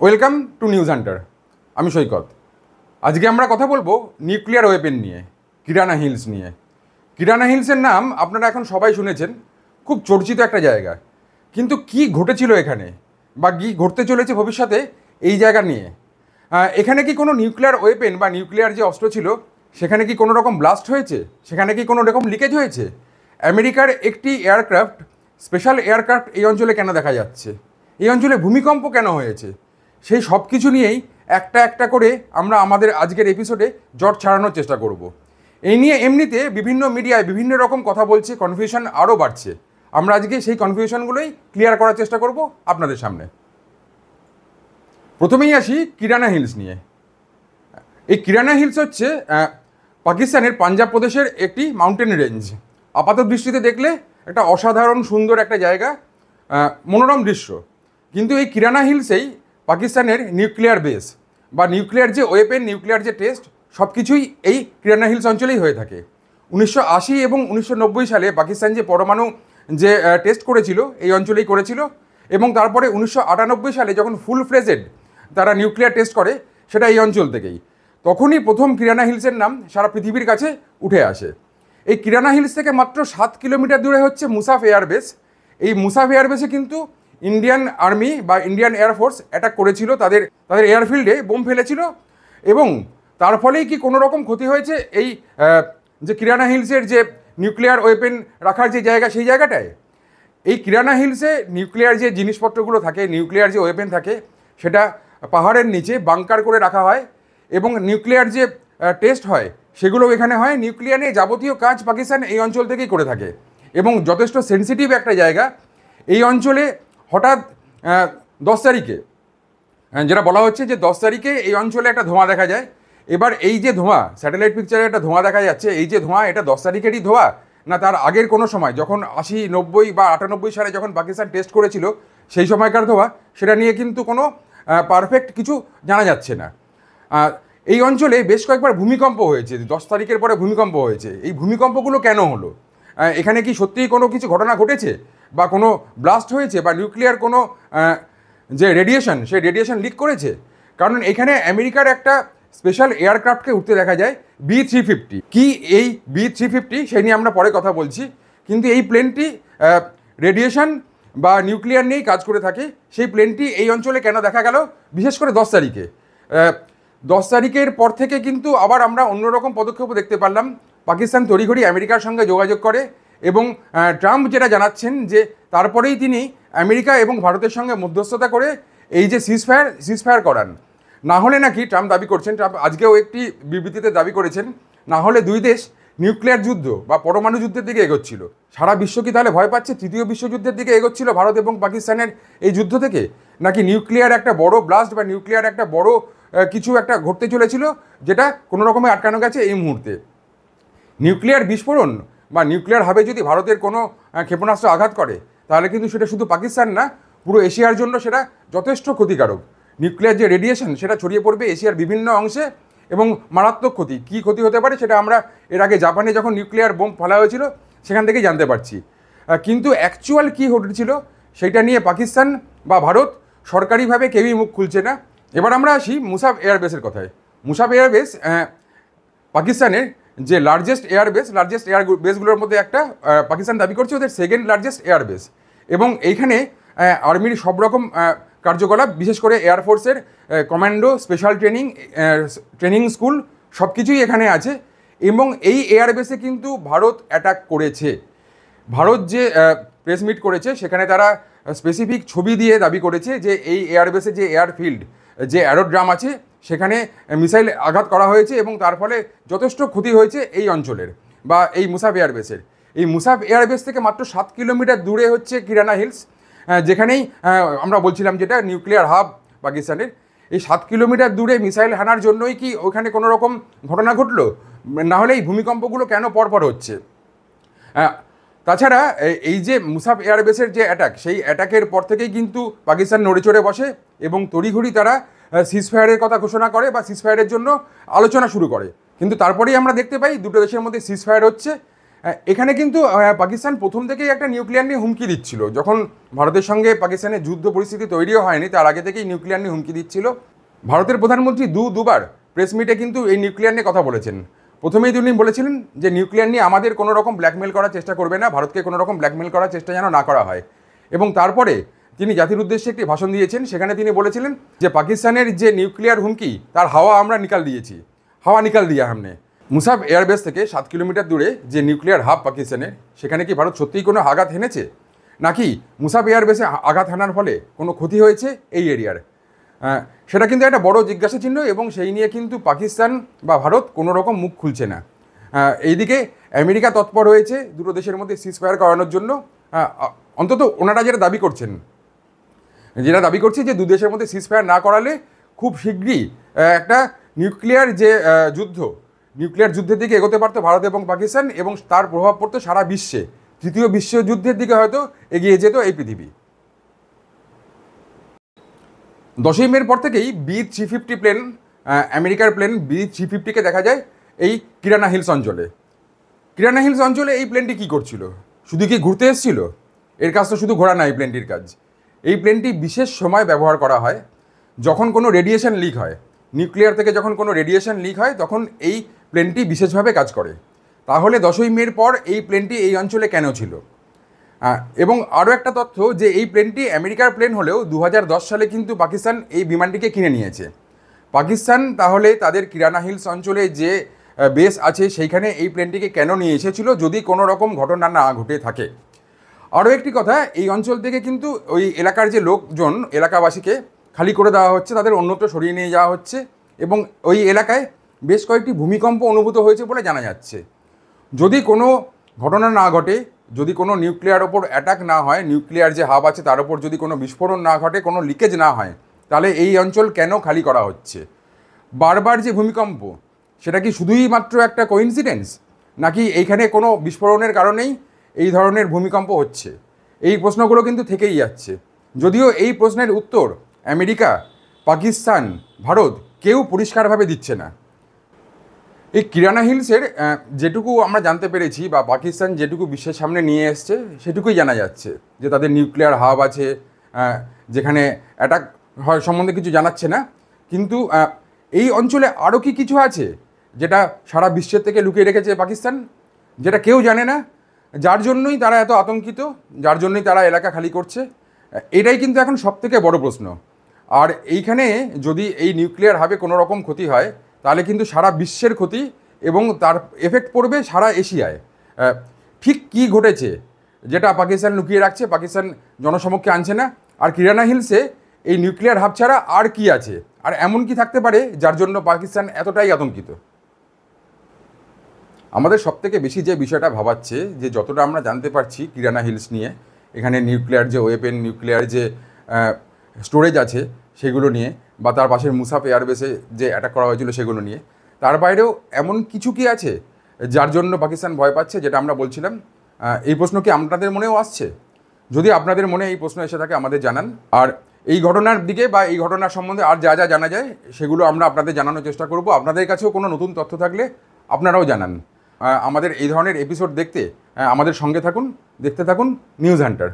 Welcome to news Hunter. আমি সৈকত। আজকে আমরা কথা বলবো নিউক্লিয়ার ওয়েপেন নিয়ে, কিরানা হিলস নিয়ে। কিরানা হিলসের নাম আপনারা এখন সবাই শুনেছেন, খুব চর্চিত একটা জায়গা। কিন্তু কি ঘটেছিল এখানে, বা কি ঘটতে চলেছে ভবিষ্যতে এই জায়গা নিয়ে? এখানে কি কোনো নিউক্লিয়ার ওয়েপেন বা নিউক্লিয়ার যে অস্ত্র ছিল সেখানে কি কোনো রকম ব্লাস্ট হয়েছে? সেখানে কি কোনো রকম লিকেজ হয়েছে? আমেরিকার একটি এয়ারক্রাফট, স্পেশাল এয়ারক্রাফট এই অঞ্চলে কেন দেখা যাচ্ছে? এই অঞ্চলে ভূমিকম্প কেন হয়েছে? সেই সব কিছু নিয়েই একটা একটা করে আমরা আমাদের আজকের এপিসোডে জট ছাড়ানোর চেষ্টা করব। এই নিয়ে এমনিতে বিভিন্ন মিডিয়ায় বিভিন্ন রকম কথা বলছে, কনফিউশন আরও বাড়ছে। আমরা আজকে সেই কনফিউশনগুলোই ক্লিয়ার করার চেষ্টা করব আপনাদের সামনে। প্রথমেই আসি কিরানা হিলস নিয়ে। এই কিরানা হিলস হচ্ছে পাকিস্তানের পাঞ্জাব প্রদেশের একটি মাউন্টেন রেঞ্জ। আপাত দৃষ্টিতে দেখলে একটা অসাধারণ সুন্দর একটা জায়গা, মনোরম দৃশ্য। কিন্তু এই কিরানা হিলসেই পাকিস্তানের নিউক্লিয়ার বেস বা নিউক্লিয়ার যে ওয়েপেন, নিউক্লিয়ার যে টেস্ট, সব কিছুই এই কিরানা হিলস অঞ্চলেই হয়ে থাকে। 1980 এবং 1990 সালে পাকিস্তান যে পরমাণু যে টেস্ট করেছিল এই অঞ্চলেই করেছিল, এবং তারপরে 1998 সালে যখন ফুল ফ্লেজেড তারা নিউক্লিয়ার টেস্ট করে সেটা এই অঞ্চল থেকেই। তখনই প্রথম কিরানা হিলসের নাম সারা পৃথিবীর কাছে উঠে আসে। এই কিরানা হিলস থেকে মাত্র 7 কিলোমিটার দূরে হচ্ছে মুসাফ এয়ারবেস। এই মুসাফ এয়ারবেসে কিন্তু ইন্ডিয়ান আর্মি বা ইন্ডিয়ান এয়ারফোর্স অ্যাটাক করেছিল, তাদের এয়ারফিল্ডে বোম ফেলেছিল, এবং তার ফলেই কি কোনো রকম ক্ষতি হয়েছে এই যে কিরানা হিলসের যে নিউক্লিয়ার ওয়েপেন রাখার যে জায়গা, সেই জায়গাটায়? এই কিরানা হিলসে নিউক্লিয়ার যে জিনিসপত্রগুলো থাকে, নিউক্লিয়ার যে ওয়েপেন থাকে, সেটা পাহাড়ের নিচে বাংকার করে রাখা হয়, এবং নিউক্লিয়ার যে টেস্ট হয় সেগুলো এখানে হয়। নিউক্লিয়ার নিয়ে যাবতীয় কাজ পাকিস্তান এই অঞ্চল থেকেই করে থাকে, এবং যথেষ্ট সেন্সিটিভ একটা জায়গা। এই অঞ্চলে হঠাৎ 10 তারিখে যেটা বলা হচ্ছে যে 10 তারিখে এই অঞ্চলে একটা ধোঁয়া দেখা যায়। এবার এই যে ধোঁয়া, স্যাটেলাইট পিকচারে একটা ধোঁয়া দেখা যাচ্ছে, এই যে ধোঁয়া, এটা 10 তারিখেরই ধোঁয়া না তার আগের কোনো সময়, যখন 80, 90 বা 98 সালে যখন পাকিস্তান টেস্ট করেছিল সেই সময়কার ধোঁয়া, সেটা নিয়ে কিন্তু কোনো পারফেক্ট কিছু জানা যাচ্ছে না। এই অঞ্চলে বেশ কয়েকবার ভূমিকম্প হয়েছে, 10 তারিখের পরে ভূমিকম্প হয়েছে। এই ভূমিকম্পগুলো কেন হলো? এখানে কি সত্যিই কোনো কিছু ঘটনা ঘটেছে, বা কোনো ব্লাস্ট হয়েছে, বা নিউক্লিয়ার কোনো যে রেডিয়েশন, সেই রেডিয়েশন লিক করেছে? কারণ এখানে আমেরিকার একটা স্পেশাল এয়ারক্রাফটকে উঠতে দেখা যায়, B-350। কি এই B-350 সেই নিয়ে আমরা পরে কথা বলছি। কিন্তু এই প্লেনটি রেডিয়েশন বা নিউক্লিয়ার নিয়েই কাজ করে থাকে। সেই প্লেনটি এই অঞ্চলে কেন দেখা গেল, বিশেষ করে 10 তারিখে? 10 তারিখের পর থেকে কিন্তু আবার আমরা অন্যরকম পদক্ষেপও দেখতে পারলাম। পাকিস্তান তড়িঘড়ি আমেরিকার সঙ্গে যোগাযোগ করে, এবং ট্রাম্প যেটা জানাচ্ছেন যে তারপরেই তিনি আমেরিকা এবং ভারতের সঙ্গে মধ্যস্থতা করে এই যে সিজফায়ার করান। না হলে নাকি ট্রাম্প দাবি করছেন, ট্রাম্প আজকেও একটি বিবৃতিতে দাবি করেছেন, না হলে দুই দেশ নিউক্লিয়ার যুদ্ধ বা পরমাণু যুদ্ধের দিকে এগোচ্ছিল। সারা বিশ্ব কি তাহলে ভয় পাচ্ছে তৃতীয় বিশ্বযুদ্ধের দিকে এগোচ্ছিল ভারত এবং পাকিস্তানের এই যুদ্ধ থেকে? নাকি নিউক্লিয়ার একটা বড় ব্লাস্ট বা নিউক্লিয়ার একটা বড় কিছু একটা ঘটতে চলেছিল, যেটা কোনো রকমে আটকানো গেছে এই মুহূর্তে? নিউক্লিয়ার বিস্ফোরণ বা নিউক্লিয়ার হাবে যদি ভারতের কোনো ক্ষেপণাস্ত্র আঘাত করে, তাহলে কিন্তু সেটা শুধু পাকিস্তান না, পুরো এশিয়ার জন্য সেটা যথেষ্ট ক্ষতিকারক। নিউক্লিয়ার যে রেডিয়েশন সেটা ছড়িয়ে পড়বে এশিয়ার বিভিন্ন অংশে, এবং মারাত্মক ক্ষতি। কী ক্ষতি হতে পারে সেটা আমরা এর আগে জাপানে যখন নিউক্লিয়ার বোম ফেলা হয়েছিল সেখান থেকেই জানতে পারছি। কিন্তু অ্যাকচুয়াল কী ঘটেছিল সেইটা নিয়ে পাকিস্তান বা ভারত সরকারিভাবে কেউই মুখ খুলছে না। এবার আমরা আসি মুসাফ এয়ারবেসের কথায়। মুসাফ এয়ারবেস পাকিস্তানের যে লার্জেস্ট এয়ারবেসগুলোর মধ্যে একটা। পাকিস্তান দাবি করছে ওদের সেকেন্ড লার্জেস্ট এয়ারবেস, এবং এইখানে আর্মির সব রকম কার্যকলাপ, বিশেষ করে এয়ারফোর্সের কমান্ডো, স্পেশাল ট্রেনিং স্কুল, সব কিছুই এখানে আছে। এবং এই এয়ারবেসে কিন্তু ভারত অ্যাটাক করেছে। ভারত যে প্রেস মিট করেছে সেখানে তারা স্পেসিফিক ছবি দিয়ে দাবি করেছে যে এই এয়ারবেসে যে এয়ারফিল্ড, যে অ্যারোড্রাম আছে, সেখানে মিসাইল আঘাত করা হয়েছে, এবং তার ফলে যথেষ্ট ক্ষতি হয়েছে এই অঞ্চলের বা এই মুসাফ এয়ারবেসের। এই মুসাফ এয়ারবেস থেকে মাত্র 7 কিলোমিটার দূরে হচ্ছে কিরানা হিলস, যেখানেই আমরা বলছিলাম যেটা নিউক্লিয়ার হাব পাকিস্তানের। এই 7 কিলোমিটার দূরে মিসাইল হানার জন্যই কি ওখানে কোনো রকম ঘটনা ঘটলো? না হলে এই ভূমিকম্পগুলো কেন পরপর হচ্ছে? তাছাড়া এই যে মুসাফ এয়ারবেসের যে অ্যাটাক, সেই অ্যাটাকের পর থেকেই কিন্তু পাকিস্তান নড়ে চড়ে বসে, এবং তড়িঘড়ি তারা সিজফায়ারের কথা ঘোষণা করে বা সিজফায়ারের জন্য আলোচনা শুরু করে। কিন্তু তারপরেই আমরা দেখতে পাই দুটো দেশের মধ্যে সিজফায়ার হচ্ছে, এখানে কিন্তু পাকিস্তান প্রথম থেকেই একটা নিউক্লিয়ার নিয়ে হুমকি দিচ্ছিল। যখন ভারতের সঙ্গে পাকিস্তানের যুদ্ধ পরিস্থিতি তৈরিও হয়নি, তার আগে থেকেই নিউক্লিয়ার নিয়ে হুমকি দিচ্ছিল। ভারতের প্রধানমন্ত্রী দুবার প্রেস মিটে কিন্তু এই নিউক্লিয়ার নিয়ে কথা বলেছেন। প্রথমেই তিনি বলেছিলেন যে নিউক্লিয়ার নিয়ে আমাদের কোনো রকম ব্ল্যাকমেল করার চেষ্টা করবে না, ভারতকে কোনো রকম ব্ল্যাকমেল করার চেষ্টা যেন না করা হয়। এবং তারপরে তিনি জাতির উদ্দেশ্যে একটি ভাষণ দিয়েছেন, সেখানে তিনি বলেছিলেন যে পাকিস্তানের যে নিউক্লিয়ার হুমকি তার হাওয়া আমরা নিকাল দিয়েছি, হাওয়া নিকাল দিয়া হামনে। মুসাফ এয়ারবেস থেকে 7 কিলোমিটার দূরে যে নিউক্লিয়ার হাব পাকিস্তানের, সেখানে কি ভারত সত্যিই কোনো আঘাত হেনেছে, নাকি মুসাফ এয়ারবেসে আঘাত হানার ফলে কোনো ক্ষতি হয়েছে এই এরিয়ার? সেটা কিন্তু একটা বড় জিজ্ঞাসা চিহ্ন, এবং সেই নিয়ে কিন্তু পাকিস্তান বা ভারত কোনো রকম মুখ খুলছে না। এইদিকে আমেরিকা তৎপর হয়েছে দুটো দেশের মধ্যে সিজফায়ার করানোর জন্য। অন্তত ওনারা যেটা দাবি করছে যে দু দেশের মধ্যে সিজফায়ার না করালে খুব শীঘ্রই একটা নিউক্লিয়ার যুদ্ধের দিকে এগোতে পারতো ভারত এবং পাকিস্তান, এবং তার প্রভাব পড়তো সারা বিশ্বে। তৃতীয় বিশ্বযুদ্ধের দিকে হয়তো এগিয়ে যেত এই পৃথিবী। 10ই মের পর থেকেই B-350 প্লেন, আমেরিকার প্লেন B-350কে দেখা যায় এই কিরানা হিলস অঞ্চলে। কিরানা হিলস অঞ্চলে এই প্লেনটি কী করছিল? শুধু কি ঘুরতে এসেছিল? এর কাজ তো শুধু ঘোরা না এই প্লেনটির কাজ। এই প্লেনটি বিশেষ সময় ব্যবহার করা হয় যখন কোনো রেডিয়েশন লিক হয়। নিউক্লিয়ার থেকে যখন কোনো রেডিয়েশন লিক হয় তখন এই প্লেনটি বিশেষভাবে কাজ করে। তাহলে 10ই মের পর এই প্লেনটি এই অঞ্চলে কেন ছিল? এবং আরও একটা তথ্য, যে এই প্লেনটি আমেরিকার প্লেন হলেও 2010 সালে কিন্তু পাকিস্তান এই বিমানটিকে কিনে নিয়েছে। পাকিস্তান তাহলে তাদের কিরানা হিলস অঞ্চলে যে বেস আছে সেইখানে এই প্লেনটিকে কেন নিয়ে এসেছিল যদি কোনো রকম ঘটনা না ঘটে থাকে? আরও একটি কথা, এই অঞ্চল থেকে কিন্তু ওই এলাকার যে লোকজন, এলাকাবাসীকে খালি করে দেওয়া হচ্ছে, তাদের অন্যত্র সরিয়ে নিয়ে যাওয়া হচ্ছে, এবং ওই এলাকায় বেশ কয়েকটি ভূমিকম্প অনুভূত হয়েছে বলে জানা যাচ্ছে। যদি কোনো ঘটনা না ঘটে, যদি কোনো নিউক্লিয়ার ওপর অ্যাটাক না হয়, নিউক্লিয়ার যে হাব আছে তার ওপর যদি কোনো বিস্ফোরণ না ঘটে, কোনো লিকেজ না হয়, তাহলে এই অঞ্চল কেন খালি করা হচ্ছে? বারবার যে ভূমিকম্প, সেটা কি শুধুই মাত্র একটা কোইন্সিডেন্স, নাকি এইখানে কোনো বিস্ফোরণের কারণেই এই ধরনের ভূমিকম্প হচ্ছে? এই প্রশ্নগুলো কিন্তু থেকেই যাচ্ছে। যদিও এই প্রশ্নের উত্তর আমেরিকা, পাকিস্তান, ভারত কেউ পরিষ্কারভাবে দিচ্ছে না। এই কিরানা হিলসের যেটুকু আমরা জানতে পেরেছি বা পাকিস্তান যেটুকু বিশ্বের সামনে নিয়ে এসছে সেটুকুই জানা যাচ্ছে, যে তাদের নিউক্লিয়ার হাব আছে, যেখানে অ্যাটাক হয় সম্বন্ধে কিছু জানাচ্ছে না। কিন্তু এই অঞ্চলে আরও কি কিছু আছে যেটা সারা বিশ্বের থেকে লুকিয়ে রেখেছে পাকিস্তান, যেটা কেউ জানে না, যার জন্যই তারা এত আতঙ্কিত, যার জন্যই তারা এলাকা খালি করছে? এটাই কিন্তু এখন সবথেকে বড় প্রশ্ন। আর এইখানে যদি এই নিউক্লিয়ার হাবে কোনো রকম ক্ষতি হয়, তাহলে কিন্তু সারা বিশ্বের ক্ষতি, এবং তার এফেক্ট পড়বে সারা এশিয়ায়। ঠিক কী ঘটেছে যেটা পাকিস্তান লুকিয়ে রাখছে, পাকিস্তান জনসমক্ষে আনছে না? আর কিরানা হিলসে এই নিউক্লিয়ার হাব ছাড়া আর কি আছে, আর এমন কি থাকতে পারে যার জন্য পাকিস্তান এতটাই আতঙ্কিত? আমাদের সবথেকে বেশি যে বিষয়টা ভাবাচ্ছে, যে যতটা আমরা জানতে পারছি কিরানা হিলস নিয়ে, এখানে নিউক্লিয়ার যে ওয়েপেন, নিউক্লিয়ার যে স্টোরেজ আছে সেগুলো নিয়ে, বা তার পাশের মুসাফ এয়ারবেসে যে অ্যাটাক করা হয়েছিল সেগুলো নিয়ে, তার বাইরেও এমন কিছু কি আছে যার জন্য পাকিস্তান ভয় পাচ্ছে, যেটা আমরা বলছিলাম? এই প্রশ্ন কি আপনাদের মনেও আসছে? যদি আপনাদের মনে এই প্রশ্ন এসে থাকে আমাদের জানান। আর এই ঘটনার দিকে বা এই ঘটনার সম্বন্ধে আর যা যা জানা যায় সেগুলো আমরা আপনাদের জানানোর চেষ্টা করব। আপনাদের কাছেও কোনো নতুন তথ্য থাকলে আপনারাও জানান। আমাদের এই ধরনের এপিসোড দেখতে আমাদের সঙ্গে থাকুন, দেখতে থাকুন নিউজ হান্টার।